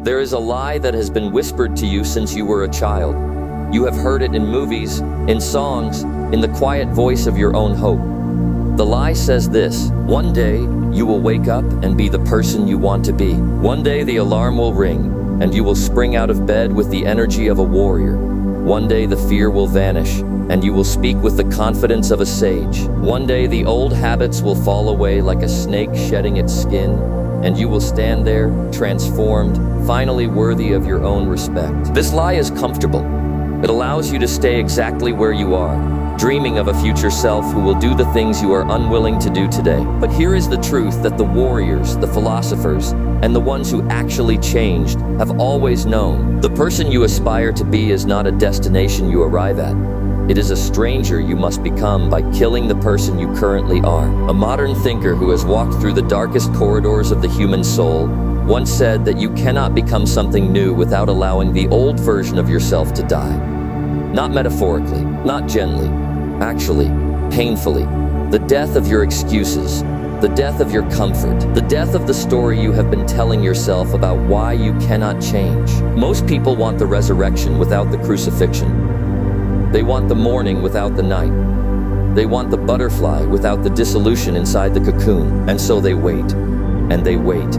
There is a lie that has been whispered to you since you were a child. You have heard it in movies, in songs, in the quiet voice of your own hope. The lie says this: one day, you will wake up and be the person you want to be. One day the alarm will ring, and you will spring out of bed with the energy of a warrior. One day the fear will vanish, and you will speak with the confidence of a sage. One day the old habits will fall away like a snake shedding its skin, and you will stand there, transformed, finally worthy of your own respect. This lie is comfortable. It allows you to stay exactly where you are, dreaming of a future self who will do the things you are unwilling to do today. But here is the truth that the warriors, the philosophers, and the ones who actually changed have always known. The person you aspire to be is not a destination you arrive at. It is a stranger you must become by killing the person you currently are. A modern thinker who has walked through the darkest corridors of the human soul once said that you cannot become something new without allowing the old version of yourself to die. Not metaphorically, not gently, actually, painfully. The death of your excuses, the death of your comfort, the death of the story you have been telling yourself about why you cannot change. Most people want the resurrection without the crucifixion. They want the morning without the night. They want the butterfly without the dissolution inside the cocoon. And so they wait, and they wait.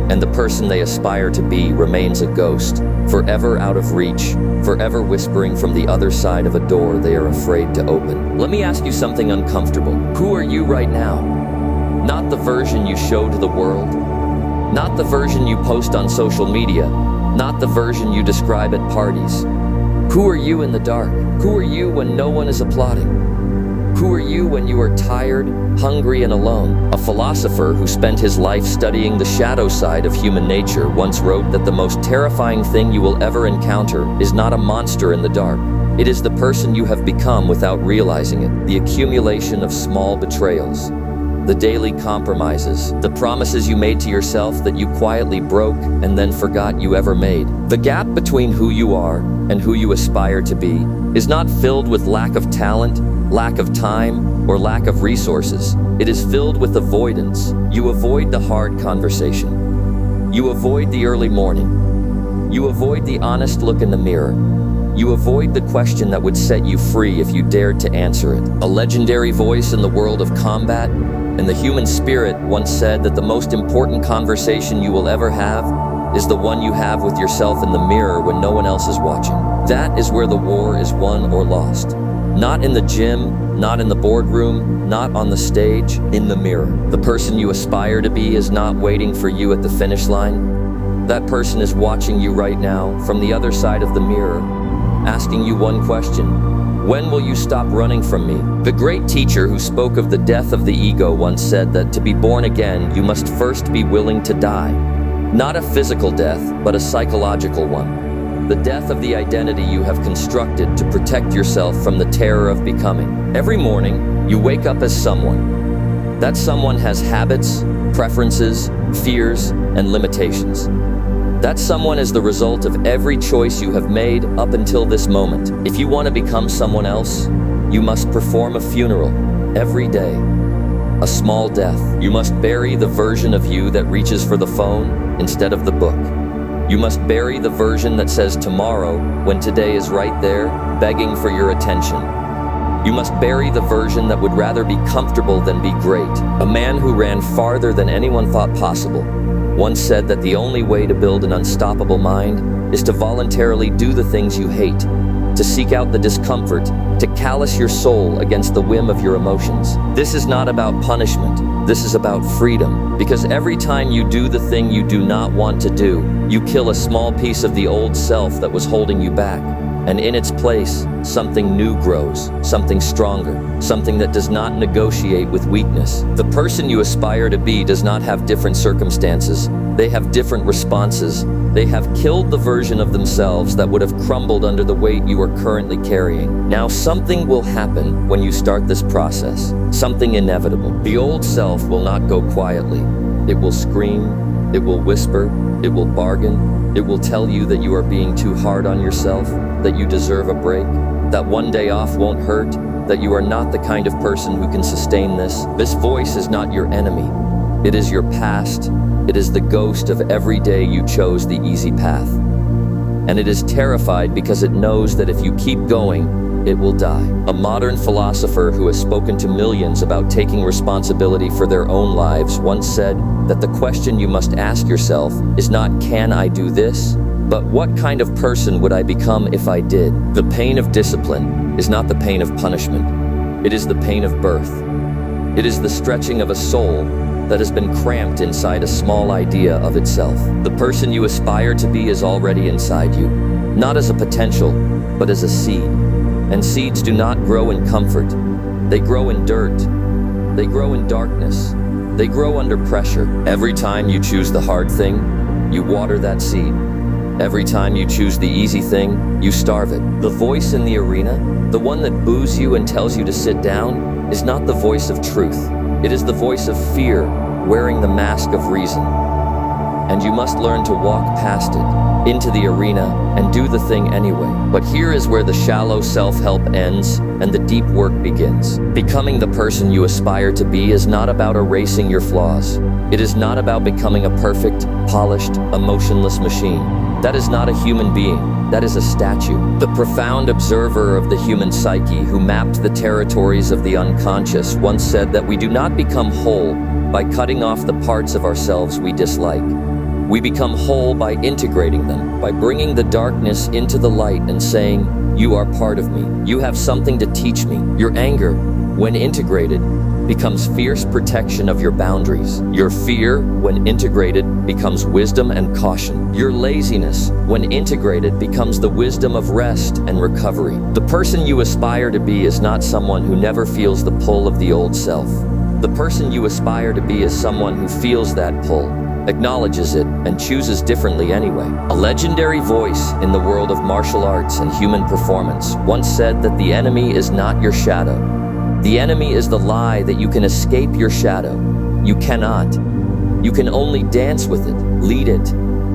And the person they aspire to be remains a ghost, forever out of reach, forever whispering from the other side of a door they are afraid to open. Let me ask you something uncomfortable. Who are you right now? Not the version you show to the world. Not the version you post on social media. Not the version you describe at parties. Who are you in the dark? Who are you when no one is applauding? Who are you when you are tired, hungry, and alone? A philosopher who spent his life studying the shadow side of human nature once wrote that the most terrifying thing you will ever encounter is not a monster in the dark. It is the person you have become without realizing it. The accumulation of small betrayals, the daily compromises, the promises you made to yourself that you quietly broke and then forgot you ever made. The gap between who you are and who you aspire to be is not filled with lack of talent, lack of time, or lack of resources. It is filled with avoidance. You avoid the hard conversation. You avoid the early morning. You avoid the honest look in the mirror. You avoid the question that would set you free if you dared to answer it. A legendary voice in the world of combat and the human spirit once said that the most important conversation you will ever have is the one you have with yourself in the mirror when no one else is watching. That is where the war is won or lost. Not in the gym, not in the boardroom, not on the stage, in the mirror. The person you aspire to be is not waiting for you at the finish line. That person is watching you right now from the other side of the mirror, asking you one question: when will you stop running from me? The great teacher who spoke of the death of the ego once said that to be born again, you must first be willing to die. Not a physical death, but a psychological one. The death of the identity you have constructed to protect yourself from the terror of becoming. Every morning, you wake up as someone. That someone has habits, preferences, fears, and limitations. That someone is the result of every choice you have made up until this moment. If you want to become someone else, you must perform a funeral every day. A small death. You must bury the version of you that reaches for the phone instead of the book. You must bury the version that says tomorrow when today is right there, begging for your attention. You must bury the version that would rather be comfortable than be great. A man who ran farther than anyone thought possible once said that the only way to build an unstoppable mind is to voluntarily do the things you hate, to seek out the discomfort, to callous your soul against the whim of your emotions. This is not about punishment. This is about freedom. Because every time you do the thing you do not want to do, you kill a small piece of the old self that was holding you back. And in its place, something new grows, something stronger, something that does not negotiate with weakness. The person you aspire to be does not have different circumstances. They have different responses. They have killed the version of themselves that would have crumbled under the weight you are currently carrying. Now, something will happen when you start this process, something inevitable. The old self will not go quietly. It will scream, it will whisper, it will bargain, it will tell you that you are being too hard on yourself, that you deserve a break, that one day off won't hurt, that you are not the kind of person who can sustain this. This voice is not your enemy. It is your past, It is the ghost of every day you chose the easy path. And it is terrified because it knows that if you keep going, it will die. A modern philosopher who has spoken to millions about taking responsibility for their own lives once said that the question you must ask yourself is not, can I do this? But what kind of person would I become if I did? The pain of discipline is not the pain of punishment. It is the pain of birth. It is the stretching of a soul that has been cramped inside a small idea of itself. The person you aspire to be is already inside you, not as a potential, but as a seed. And seeds do not grow in comfort. They grow in dirt. They grow in darkness. They grow under pressure. Every time you choose the hard thing, you water that seed. Every time you choose the easy thing, you starve it. The voice in the arena, the one that boos you and tells you to sit down, is not the voice of truth. It is the voice of fear wearing the mask of reason. And you must learn to walk past it, into the arena, and do the thing anyway. But here is where the shallow self-help ends and the deep work begins. Becoming the person you aspire to be is not about erasing your flaws. It is not about becoming a perfect, polished, emotionless machine. That is not a human being. That is a statue. The profound observer of the human psyche who mapped the territories of the unconscious once said that we do not become whole by cutting off the parts of ourselves we dislike. We become whole by integrating them, by bringing the darkness into the light and saying, you are part of me. You have something to teach me. Your anger, when integrated, becomes fierce protection of your boundaries. Your fear, when integrated, becomes wisdom and caution. Your laziness, when integrated, becomes the wisdom of rest and recovery. The person you aspire to be is not someone who never feels the pull of the old self. The person you aspire to be is someone who feels that pull, acknowledges it, and chooses differently anyway. A legendary voice in the world of martial arts and human performance once said that the enemy is not your shadow. The enemy is the lie that you can escape your shadow. You cannot. You can only dance with it, lead it,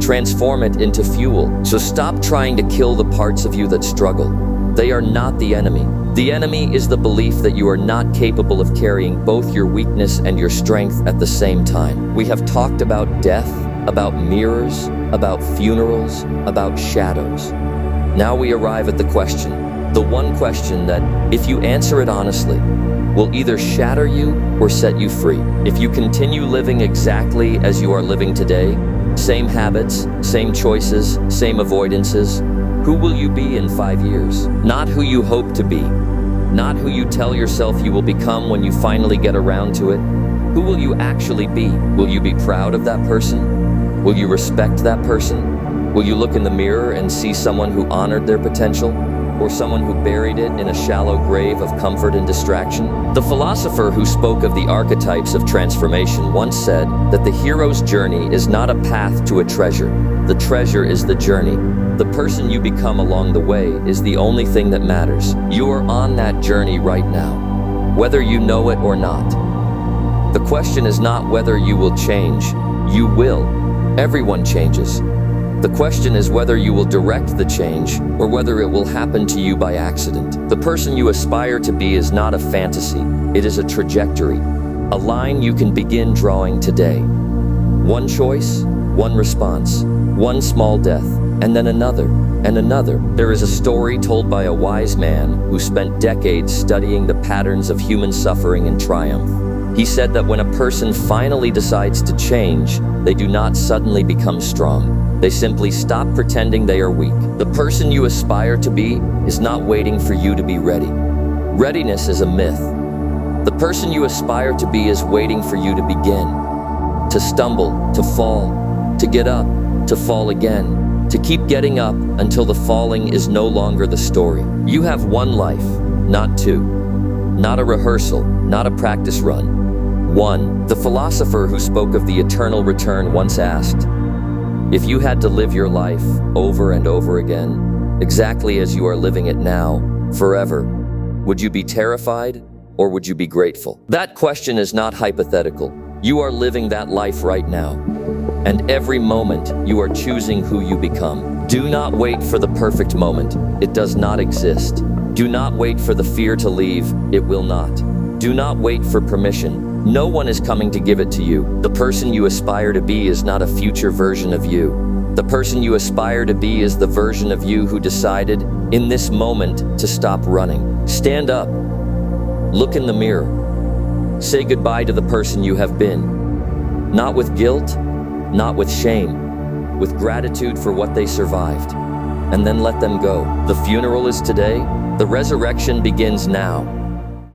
transform it into fuel. So stop trying to kill the parts of you that struggle. They are not the enemy. The enemy is the belief that you are not capable of carrying both your weakness and your strength at the same time. We have talked about death, about mirrors, about funerals, about shadows. Now we arrive at the question, the one question that, if you answer it honestly, will either shatter you or set you free. If you continue living exactly as you are living today, same habits, same choices, same avoidances, who will you be in 5 years? Not who you hope to be. Not who you tell yourself you will become when you finally get around to it. Who will you actually be? Will you be proud of that person? Will you respect that person? Will you look in the mirror and see someone who honored their potential? Or someone who buried it in a shallow grave of comfort and distraction? The philosopher who spoke of the archetypes of transformation once said that the hero's journey is not a path to a treasure. The treasure is the journey. The person you become along the way is the only thing that matters. You are on that journey right now, whether you know it or not. The question is not whether you will change. You will. Everyone changes. The question is whether you will direct the change or whether it will happen to you by accident. The person you aspire to be is not a fantasy. It is a trajectory, a line you can begin drawing today. One choice, one response, one small death, and then another, and another. There is a story told by a wise man who spent decades studying the patterns of human suffering and triumph. He said that when a person finally decides to change, they do not suddenly become strong. They simply stop pretending they are weak. The person you aspire to be is not waiting for you to be ready. Readiness is a myth. The person you aspire to be is waiting for you to begin. To stumble, to fall, to get up, to fall again, to keep getting up until the falling is no longer the story. You have one life, not two. Not a rehearsal, not a practice run. One. The philosopher who spoke of the eternal return once asked, if you had to live your life over and over again, exactly as you are living it now, forever, would you be terrified or would you be grateful? That question is not hypothetical. You are living that life right now. And every moment you are choosing who you become. Do not wait for the perfect moment. It does not exist. Do not wait for the fear to leave. It will not. Do not wait for permission. No one is coming to give it to you. The person you aspire to be is not a future version of you. The person you aspire to be is the version of you who decided, in this moment, to stop running. Stand up. Look in the mirror. Say goodbye to the person you have been. Not with guilt, not with shame, with gratitude for what they survived. And then let them go. The funeral is today. The resurrection begins now.